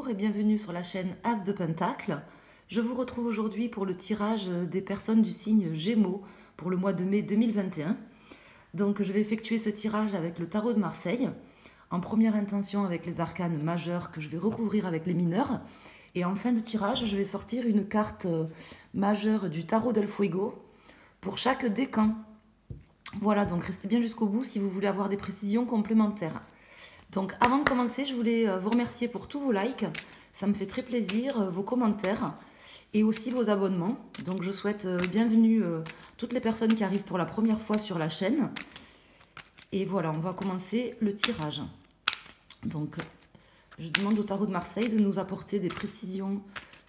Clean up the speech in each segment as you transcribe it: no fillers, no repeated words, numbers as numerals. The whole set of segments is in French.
Bonjour et bienvenue sur la chaîne As de Pentacle. Je vous retrouve aujourd'hui pour le tirage des personnes du signe Gémeaux pour le mois de mai 2021. Donc je vais effectuer ce tirage avec le tarot de Marseille, en première intention avec les arcanes majeurs que je vais recouvrir avec les mineurs. Et en fin de tirage, je vais sortir une carte majeure du tarot del Fuego pour chaque décan. Voilà, donc restez bien jusqu'au bout si vous voulez avoir des précisions complémentaires. Donc avant de commencer, je voulais vous remercier pour tous vos likes, ça me fait très plaisir, vos commentaires et aussi vos abonnements. Donc je souhaite bienvenue toutes les personnes qui arrivent pour la première fois sur la chaîne. Et voilà, on va commencer le tirage. Donc je demande au tarot de Marseille de nous apporter des précisions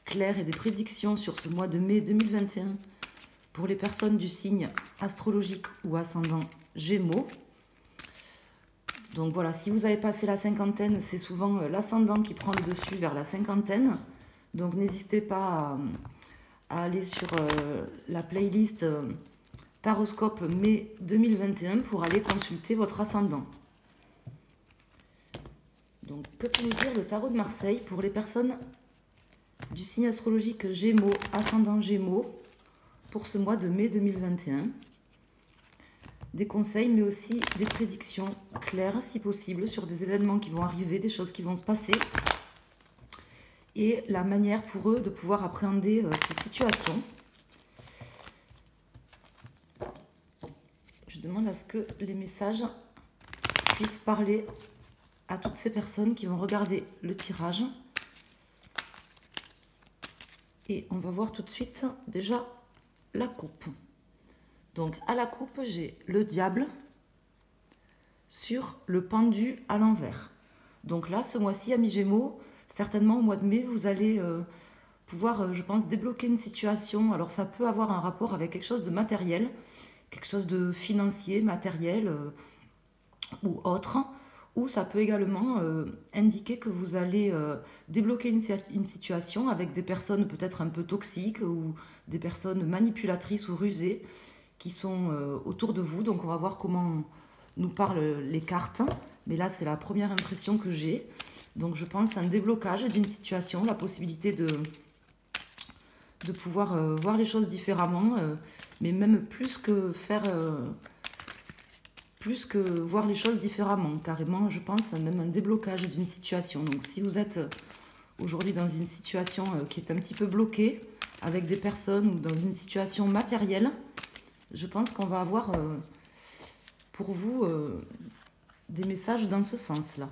claires et des prédictions sur ce mois de mai 2021 pour les personnes du signe astrologique ou ascendant Gémeaux. Donc voilà, si vous avez passé la cinquantaine, c'est souvent l'ascendant qui prend le dessus vers la cinquantaine. Donc n'hésitez pas à aller sur la playlist Taroscope mai 2021 pour aller consulter votre ascendant. Donc que peut nous dire le tarot de Marseille pour les personnes du signe astrologique Gémeaux, ascendant Gémeaux, pour ce mois de mai 2021 ? Des conseils, mais aussi des prédictions claires, si possible, sur des événements qui vont arriver, des choses qui vont se passer, et la manière pour eux de pouvoir appréhender ces situations. Je demande à ce que les messages puissent parler à toutes ces personnes qui vont regarder le tirage. Et on va voir tout de suite déjà la coupe. Donc à la coupe, j'ai le diable sur le pendu à l'envers. Donc là, ce mois-ci, amis Gémeaux, certainement au mois de mai, vous allez pouvoir, je pense, débloquer une situation. Alors ça peut avoir un rapport avec quelque chose de matériel, quelque chose de financier, matériel ou autre. Ou ça peut également indiquer que vous allez débloquer une situation avec des personnes peut-être un peu toxiques ou des personnes manipulatrices ou rusées qui sont autour de vous. Donc on va voir comment nous parlent les cartes. Mais là, c'est la première impression que j'ai. Donc je pense un déblocage d'une situation, la possibilité de pouvoir voir les choses différemment. Mais même plus que faire... plus que voir les choses différemment. Carrément, je pense même un déblocage d'une situation. Donc si vous êtes aujourd'hui dans une situation qui est un petit peu bloquée, avec des personnes ou dans une situation matérielle, je pense qu'on va avoir pour vous des messages dans ce sens-là,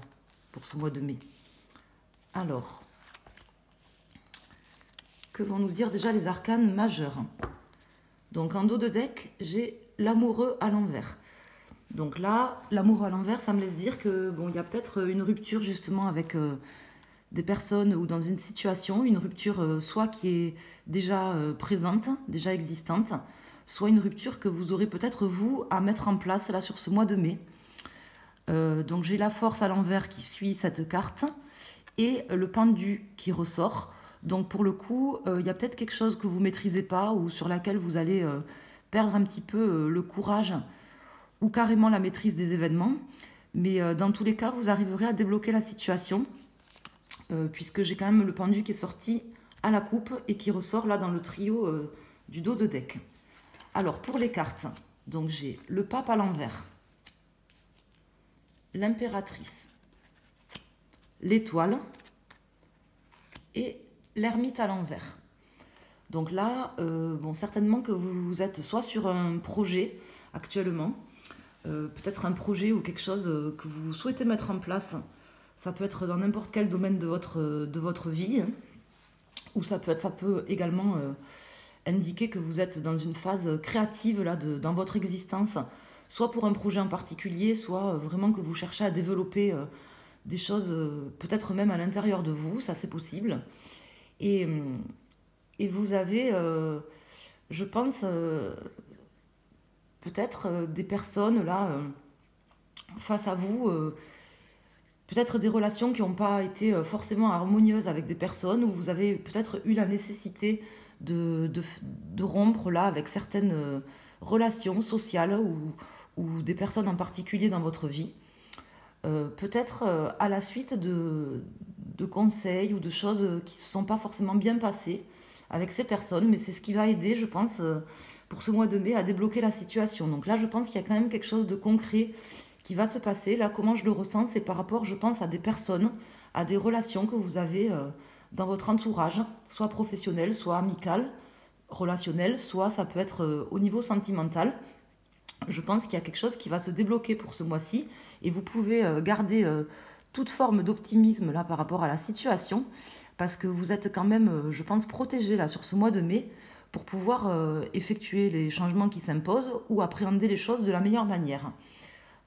pour ce mois de mai. Alors, que vont nous dire déjà les arcanes majeurs? Donc en dos de deck, j'ai l'amoureux à l'envers. Donc là, l'amour à l'envers, ça me laisse dire que bon, il y a peut-être une rupture justement avec des personnes ou dans une situation, une rupture soit qui est déjà présente, déjà existante, soit une rupture que vous aurez peut-être vous à mettre en place là sur ce mois de mai. Donc j'ai la force à l'envers qui suit cette carte et le pendu qui ressort. Donc pour le coup, il y a peut-être quelque chose que vous ne maîtrisez pas ou sur laquelle vous allez perdre un petit peu le courage ou carrément la maîtrise des événements. Mais dans tous les cas, vous arriverez à débloquer la situation puisque j'ai quand même le pendu qui est sorti à la coupe et qui ressort là dans le trio du dos de deck. Alors, pour les cartes, donc j'ai le pape à l'envers, l'impératrice, l'étoile et l'ermite à l'envers. Donc là, bon, certainement que vous êtes soit sur un projet actuellement, peut-être un projet ou quelque chose que vous souhaitez mettre en place. Ça peut être dans n'importe quel domaine de votre vie, hein, ou ça peut également indiquer que vous êtes dans une phase créative là, dans votre existence, soit pour un projet en particulier, soit vraiment que vous cherchez à développer des choses, peut-être même à l'intérieur de vous, ça c'est possible. Et vous avez, je pense, peut-être des personnes là face à vous, peut-être des relations qui n'ont pas été forcément harmonieuses avec des personnes, où vous avez peut-être eu la nécessité de rompre là avec certaines relations sociales ou des personnes en particulier dans votre vie. Peut-être à la suite de conseils ou de choses qui ne se sont pas forcément bien passées avec ces personnes, mais c'est ce qui va aider, je pense, pour ce mois de mai à débloquer la situation. Donc là, je pense qu'il y a quand même quelque chose de concret qui va se passer. Là, comment je le ressens, c'est par rapport, je pense, à des personnes, à des relations que vous avez dans votre entourage, soit professionnel, soit amical, relationnel, soit ça peut être au niveau sentimental. Je pense qu'il y a quelque chose qui va se débloquer pour ce mois-ci et vous pouvez garder toute forme d'optimisme là par rapport à la situation parce que vous êtes quand même, je pense, protégé là sur ce mois de mai pour pouvoir effectuer les changements qui s'imposent ou appréhender les choses de la meilleure manière.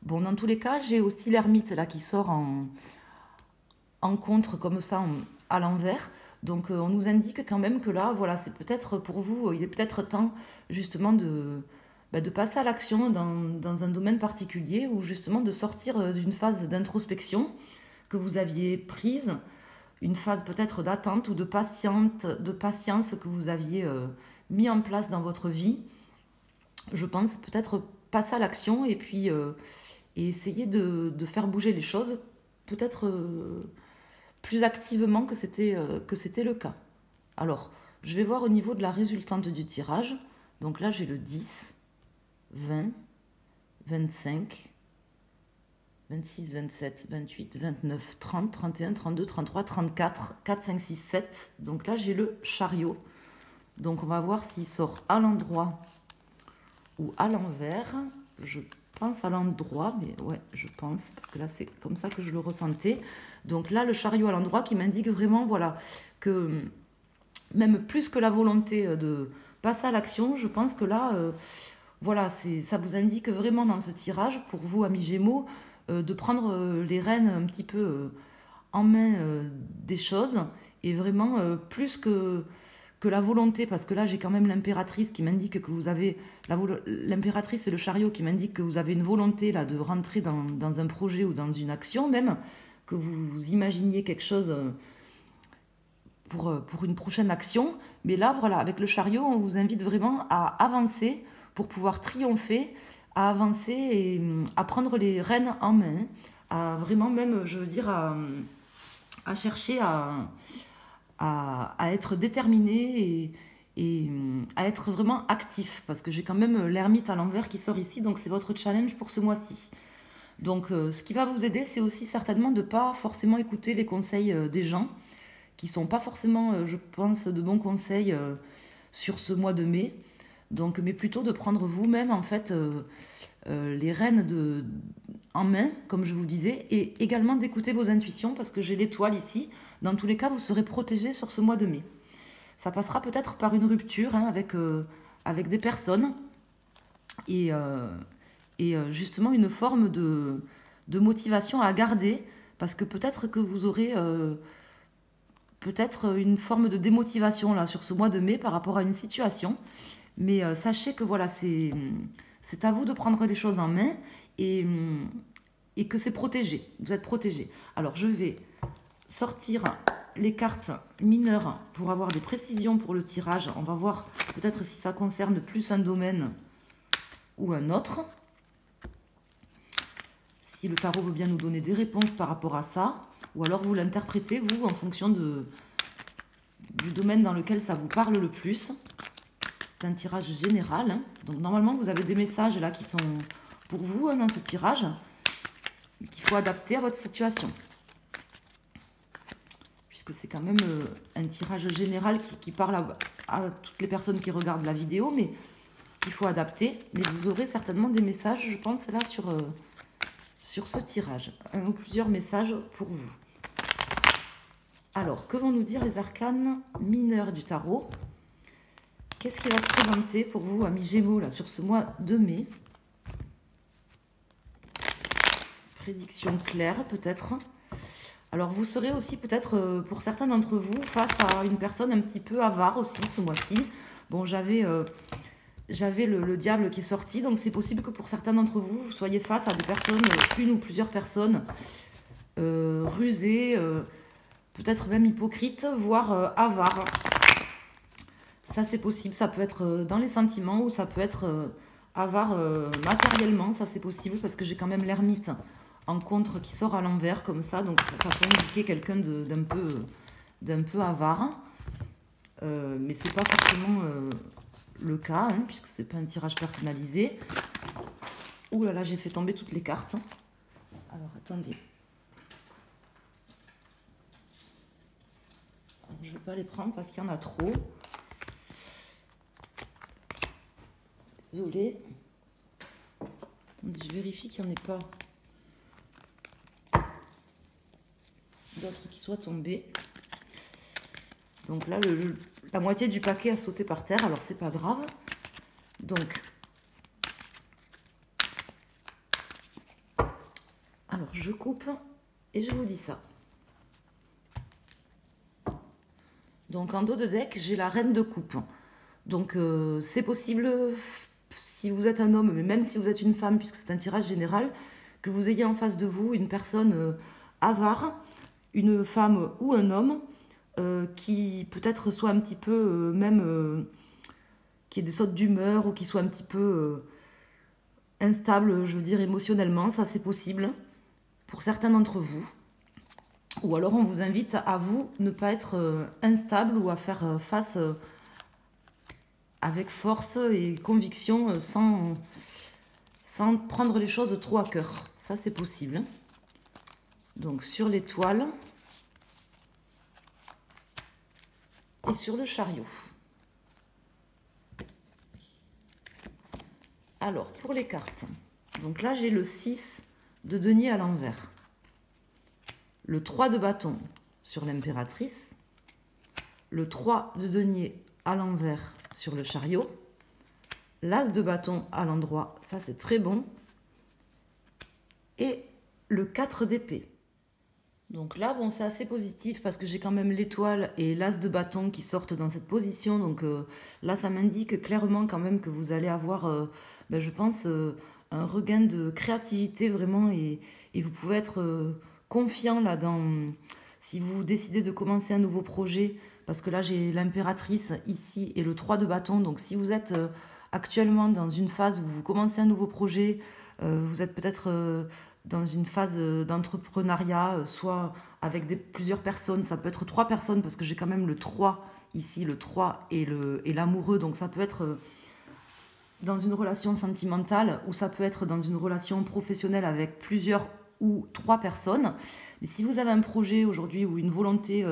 Bon, dans tous les cas, j'ai aussi l'ermite là qui sort en contre comme ça à l'envers. Donc on nous indique quand même que là, voilà, c'est peut-être pour vous, il est peut-être temps justement de passer à l'action dans un domaine particulier ou justement de sortir d'une phase d'introspection que vous aviez prise, une phase peut-être d'attente ou de patience que vous aviez mis en place dans votre vie. Je pense peut-être passer à l'action et puis et essayer de faire bouger les choses, peut-être plus activement que c'était le cas. Alors, je vais voir au niveau de la résultante du tirage. Donc là, j'ai le 10, 20, 25, 26, 27, 28, 29, 30, 31, 32, 33, 34, 4, 5, 6, 7. Donc là, j'ai le chariot. Donc on va voir s'il sort à l'endroit ou à l'envers. Je pense à l'endroit, mais ouais, je pense, parce que là, c'est comme ça que je le ressentais. Donc là, le chariot à l'endroit qui m'indique vraiment, voilà, que même plus que la volonté de passer à l'action, je pense que là, voilà, ça vous indique vraiment dans ce tirage, pour vous, amis Gémeaux, de prendre les rênes un petit peu en main des choses, et vraiment plus que la volonté, parce que là j'ai quand même l'impératrice qui m'indique que vous avez, l'impératrice et le chariot qui m'indiquent que vous avez une volonté là de rentrer dans un projet ou dans une action même, que vous imaginiez quelque chose pour une prochaine action. Mais là, voilà, avec le chariot, on vous invite vraiment à avancer pour pouvoir triompher, à avancer et à prendre les rênes en main, à vraiment même, je veux dire, à chercher à être déterminé et à être vraiment actif, parce que j'ai quand même l'ermite à l'envers qui sort ici, donc c'est votre challenge pour ce mois-ci. Donc ce qui va vous aider, c'est aussi certainement de ne pas forcément écouter les conseils des gens, qui ne sont pas forcément, je pense, de bons conseils sur ce mois de mai, donc, mais plutôt de prendre vous-même en fait les rênes en main, comme je vous disais, et également d'écouter vos intuitions, parce que j'ai l'étoile ici. Dans tous les cas, vous serez protégé sur ce mois de mai. Ça passera peut-être par une rupture avec des personnes et justement une forme de motivation à garder, parce que peut-être que vous aurez peut-être une forme de démotivation là sur ce mois de mai par rapport à une situation. Mais sachez que voilà, c'est à vous de prendre les choses en main et que c'est protégé. Vous êtes protégé. Alors je vais sortir les cartes mineures pour avoir des précisions pour le tirage. On va voir peut-être si ça concerne plus un domaine ou un autre. Si le tarot veut bien nous donner des réponses par rapport à ça. Ou alors vous l'interprétez, vous, en fonction du domaine dans lequel ça vous parle le plus. C'est un tirage général. Hein. Donc normalement, vous avez des messages là qui sont pour vous dans ce tirage, qu'il faut adapter à votre situation. Puisque c'est quand même un tirage général qui parle à toutes les personnes qui regardent la vidéo, mais qu'il faut adapter. Mais vous aurez certainement des messages, je pense, là sur ce tirage. Un ou plusieurs messages pour vous. Alors, que vont nous dire les arcanes mineurs du tarot? Qu'est-ce qui va se présenter pour vous, amis Gémeaux, là, sur ce mois de mai? Prédiction claire, peut-être. Alors, vous serez aussi, peut-être, pour certains d'entre vous, face à une personne un petit peu avare aussi, ce mois-ci. Bon, j'avais le diable qui est sorti, donc c'est possible que pour certains d'entre vous, vous soyez face à des personnes, une ou plusieurs personnes rusées, peut-être même hypocrites, voire avares. Ça, c'est possible. Ça peut être dans les sentiments ou ça peut être avare matériellement. Ça, c'est possible parce que j'ai quand même l'ermite en contre qui sort à l'envers comme ça. Donc ça peut indiquer quelqu'un d'un peu avare. Mais c'est pas forcément le cas, hein, puisque c'est pas un tirage personnalisé. Ouh là là, j'ai fait tomber toutes les cartes. Alors attendez. Alors, je ne vais pas les prendre parce qu'il y en a trop. Désolée. Attendez, je vérifie qu'il n'y en ait pas d'autres qui soient tombés. Donc là, la moitié du paquet a sauté par terre, alors c'est pas grave. Donc, alors je coupe et je vous dis ça. Donc en dos de deck, j'ai la reine de coupe. Donc c'est possible, si vous êtes un homme, mais même si vous êtes une femme, puisque c'est un tirage général, que vous ayez en face de vous une personne avare, une femme ou un homme, qui peut-être soit un petit peu, qui ait des sautes d'humeur ou qui soit un petit peu instable, je veux dire, émotionnellement. Ça, c'est possible pour certains d'entre vous. Ou alors, on vous invite à vous ne pas être instable ou à faire face avec force et conviction sans prendre les choses trop à cœur. Ça, c'est possible. Donc, sur l'étoile et sur le chariot. Alors, pour les cartes, donc là, j'ai le 6 de denier à l'envers, le 3 de bâton sur l'impératrice, le 3 de denier à l'envers sur le chariot, l'as de bâton à l'endroit, ça c'est très bon, et le 4 d'épée. Donc là, bon, c'est assez positif parce que j'ai quand même l'étoile et l'as de bâton qui sortent dans cette position. Donc là, ça m'indique clairement quand même que vous allez avoir, je pense, un regain de créativité vraiment. Et vous pouvez être confiant là si vous décidez de commencer un nouveau projet. Parce que là, j'ai l'impératrice ici et le 3 de bâton. Donc si vous êtes actuellement dans une phase où vous commencez un nouveau projet, vous êtes peut-être dans une phase d'entrepreneuriat, soit avec plusieurs personnes, ça peut être 3 personnes, parce que j'ai quand même le 3 ici, le 3 et l'amoureux, donc ça peut être dans une relation sentimentale, ou ça peut être dans une relation professionnelle avec plusieurs ou 3 personnes. Mais si vous avez un projet aujourd'hui ou une volonté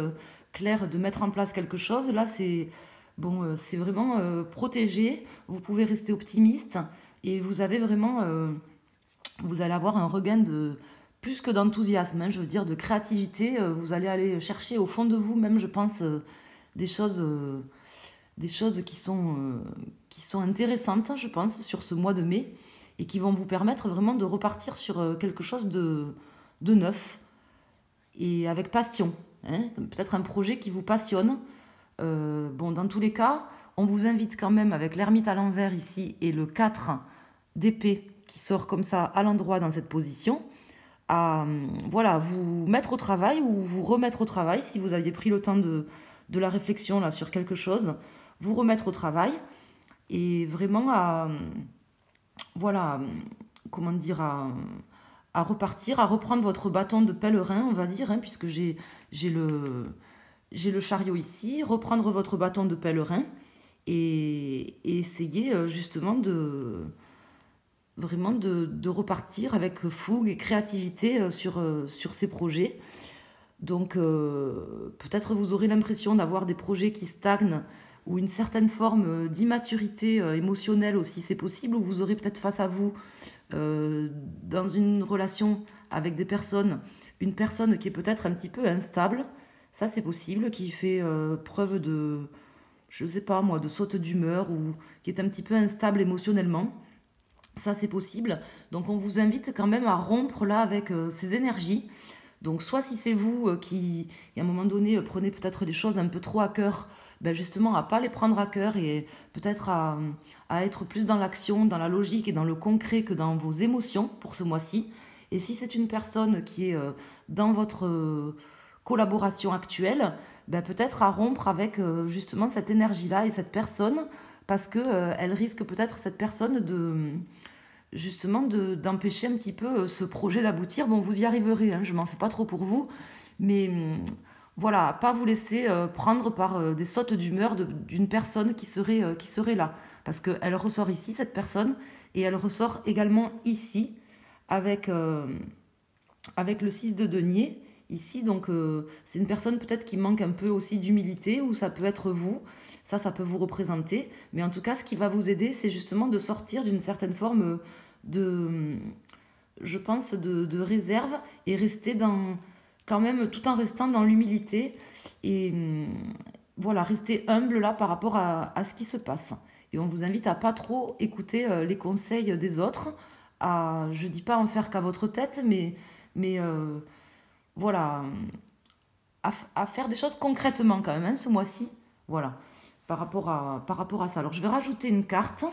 claire de mettre en place quelque chose, là c'est bon, c'est vraiment protégé, vous pouvez rester optimiste, et vous avez vraiment... vous allez avoir un regain de plus que d'enthousiasme, hein, je veux dire de créativité. Vous allez aller chercher au fond de vous même, je pense, des choses qui sont intéressantes, je pense, sur ce mois de mai, et qui vont vous permettre vraiment de repartir sur quelque chose de neuf et avec passion, hein, peut-être un projet qui vous passionne. Bon, dans tous les cas, on vous invite quand même, avec l'ermite à l'envers ici et le 4 d'épée qui sort comme ça à l'endroit dans cette position, à voilà, vous mettre au travail ou vous remettre au travail si vous aviez pris le temps de la réflexion là sur quelque chose, vous remettre au travail et vraiment à voilà, comment dire, à repartir, à reprendre votre bâton de pèlerin, on va dire, hein, puisque j'ai le chariot ici, reprendre votre bâton de pèlerin et essayer justement vraiment de repartir avec fougue et créativité sur ces projets. Donc peut-être vous aurez l'impression d'avoir des projets qui stagnent ou une certaine forme d'immaturité émotionnelle aussi, c'est possible, ou vous aurez peut-être face à vous dans une relation avec des personnes, une personne qui est peut-être un petit peu instable, ça c'est possible, qui fait preuve de, je sais pas moi, de saute d'humeur ou qui est un petit peu instable émotionnellement. Ça, c'est possible. Donc, on vous invite quand même à rompre là avec ces énergies. Donc, soit si c'est vous qui, à un moment donné, prenez peut-être les choses un peu trop à cœur, ben justement, à pas les prendre à cœur et peut-être à être plus dans l'action, dans la logique et dans le concret que dans vos émotions pour ce mois-ci. Et si c'est une personne qui est dans votre collaboration actuelle, ben peut-être à rompre avec justement cette énergie-là et cette personne, parce que elle risque peut-être, cette personne, justement d'empêcher un petit peu ce projet d'aboutir. Bon, vous y arriverez, hein, je m'en fais pas trop pour vous, mais voilà, pas vous laisser prendre par des sautes d'humeur d'une personne qui serait là. Parce qu'elle ressort ici, cette personne, et elle ressort également ici, avec, avec le 6 de denier, ici. Donc, c'est une personne peut-être qui manque un peu aussi d'humilité, ou ça peut être vous. Ça peut vous représenter. Mais en tout cas, ce qui va vous aider, c'est justement de sortir d'une certaine forme de, je pense, de réserve et rester dans, quand même, tout en restant dans l'humilité et voilà, rester humble là par rapport à ce qui se passe. Et on vous invite à pas trop écouter les conseils des autres, à, je dis pas en faire qu'à votre tête, mais voilà, à faire des choses concrètement quand même, hein, ce mois-ci, voilà, par rapport à ça. Alors je vais rajouter une carte.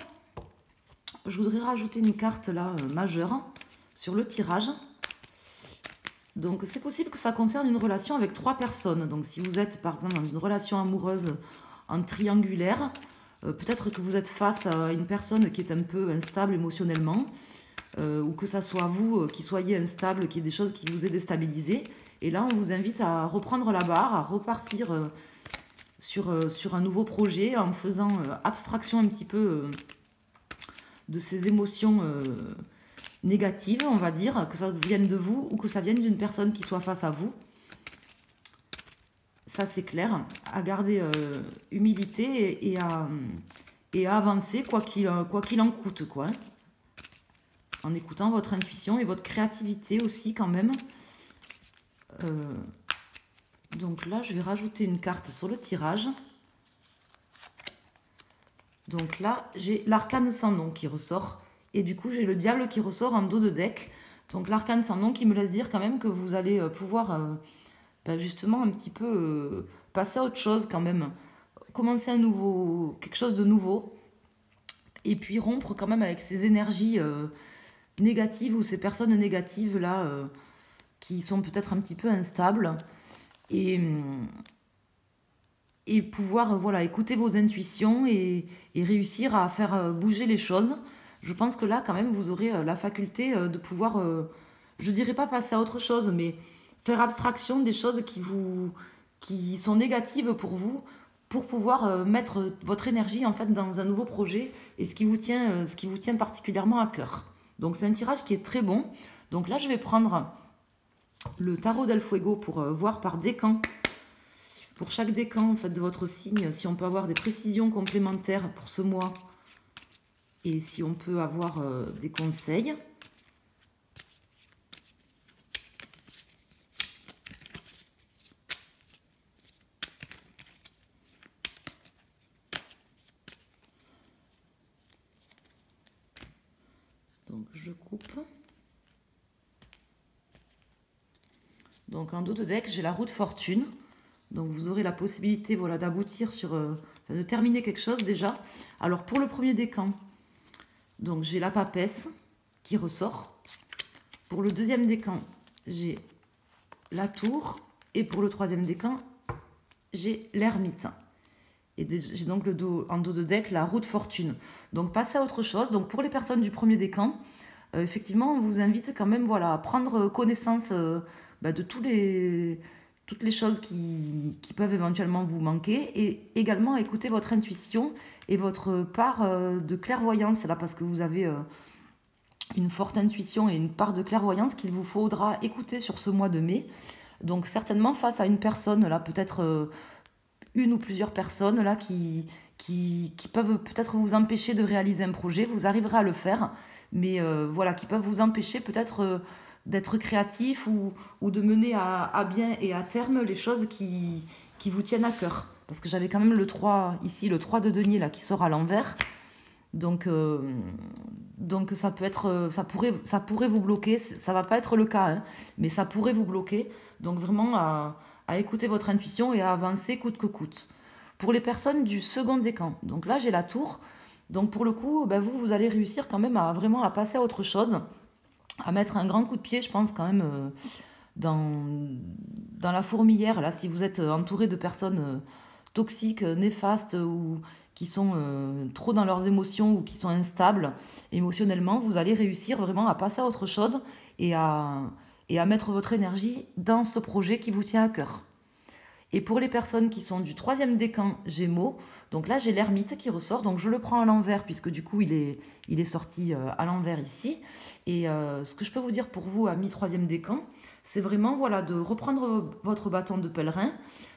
Je voudrais rajouter une carte là majeure sur le tirage. Donc c'est possible que ça concerne une relation avec 3 personnes. Donc si vous êtes par exemple dans une relation amoureuse en triangulaire, peut-être que vous êtes face à une personne qui est un peu instable émotionnellement, ou que ça soit vous qui soyez instable, qu'il y ait des choses qui vous aient déstabilisé. Et là on vous invite à reprendre la barre, à repartir sur un nouveau projet en faisant abstraction un petit peu de ces émotions négatives, on va dire, que ça vienne de vous ou que ça vienne d'une personne qui soit face à vous. Ça c'est clair, à garder humilité et à avancer quoi qu'il en coûte, quoi. En écoutant votre intuition et votre créativité aussi quand même. Donc là, je vais rajouter une carte sur le tirage. Donc là, j'ai l'arcane sans nom qui ressort. Et du coup, j'ai le diable qui ressort en dos de deck. Donc l'arcane sans nom qui me laisse dire quand même que vous allez pouvoir justement un petit peu passer à autre chose quand même. Commencer quelque chose de nouveau. Et puis rompre quand même avec ces énergies négatives ou ces personnes négatives là qui sont peut-être un petit peu instables. Et pouvoir voilà, écouter vos intuitions et réussir à faire bouger les choses. Je pense que là, quand même, vous aurez la faculté de pouvoir, je dirais pas passer à autre chose, mais faire abstraction des choses qui sont négatives pour vous, pour pouvoir mettre votre énergie en fait dans un nouveau projet et ce qui vous tient particulièrement à cœur. Donc c'est un tirage qui est très bon. Donc là, je vais prendre le tarot del fuego pour voir par décan. Pour chaque décan en fait, de votre signe, si on peut avoir des précisions complémentaires pour ce mois et si on peut avoir des conseils. Donc je coupe. Donc en dos de deck, j'ai la roue de fortune. Donc vous aurez la possibilité voilà, d'aboutir sur, de terminer quelque chose déjà. Alors pour le premier décan, donc j'ai la papesse qui ressort. Pour le deuxième décan, j'ai la tour. Et pour le troisième décan, j'ai l'ermite. Et j'ai donc en dos de deck la roue de fortune. Donc passez à autre chose. Donc pour les personnes du premier décan, effectivement, on vous invite quand même voilà, à prendre connaissance de toutes les choses qui peuvent éventuellement vous manquer et également écouter votre intuition et votre part de clairvoyance là parce que vous avez une forte intuition et une part de clairvoyance qu'il vous faudra écouter sur ce mois de mai. Donc certainement face à une personne là, peut-être une ou plusieurs personnes là qui peuvent peut-être vous empêcher de réaliser un projet, vous arriverez à le faire, mais voilà, qui peuvent vous empêcher peut-être d'être créatif ou de mener à bien et à terme les choses qui vous tiennent à cœur. Parce que j'avais quand même le 3, ici, le 3 de denier là, qui sort à l'envers. Donc ça peut être, ça pourrait vous bloquer. Ça va pas être le cas, hein, mais ça pourrait vous bloquer. Donc vraiment à écouter votre intuition et à avancer coûte que coûte. Pour les personnes du second décan, donc là j'ai la tour. Donc pour le coup, vous allez réussir quand même à passer à autre chose. À mettre un grand coup de pied, je pense, quand même, dans la fourmilière, là, si vous êtes entouré de personnes toxiques, néfastes, ou trop dans leurs émotions ou qui sont instables émotionnellement, vous allez réussir vraiment à passer à autre chose et à mettre votre énergie dans ce projet qui vous tient à cœur. Et pour les personnes qui sont du troisième décan Gémeaux, donc là j'ai l'ermite qui ressort, donc je le prends à l'envers puisque du coup il est sorti à l'envers ici. Et ce que je peux vous dire pour vous, amis troisième décan, c'est vraiment voilà, de reprendre votre bâton de pèlerin,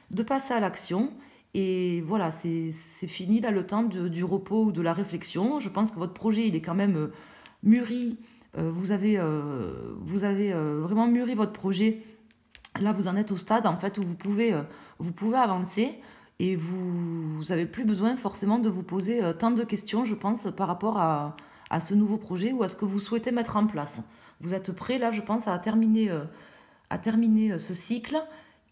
de passer à l'action. Et voilà, c'est fini là le temps du repos ou de la réflexion. Je pense que votre projet il est quand même mûri. Vous avez vraiment mûri votre projet. Là, vous en êtes au stade en fait où vous pouvez avancer et vous n'avez plus besoin forcément de vous poser tant de questions, je pense, par rapport à ce nouveau projet ou à ce que vous souhaitez mettre en place. Vous êtes prêt là, je pense, à terminer ce cycle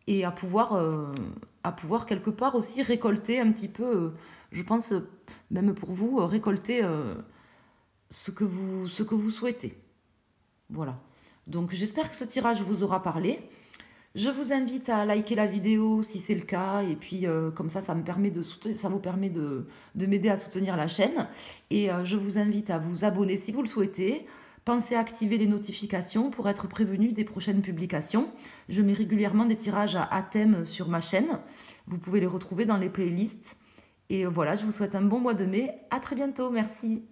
et à pouvoir quelque part aussi récolter un petit peu, je pense, même pour vous, récolter ce que vous souhaitez. Voilà. Donc j'espère que ce tirage vous aura parlé. Je vous invite à liker la vidéo si c'est le cas, et puis comme ça me permet ça vous permet de m'aider à soutenir la chaîne. Et je vous invite à vous abonner si vous le souhaitez. Pensez à activer les notifications pour être prévenu des prochaines publications. Je mets régulièrement des tirages à thème sur ma chaîne. Vous pouvez les retrouver dans les playlists. Et voilà, je vous souhaite un bon mois de mai. À très bientôt, merci.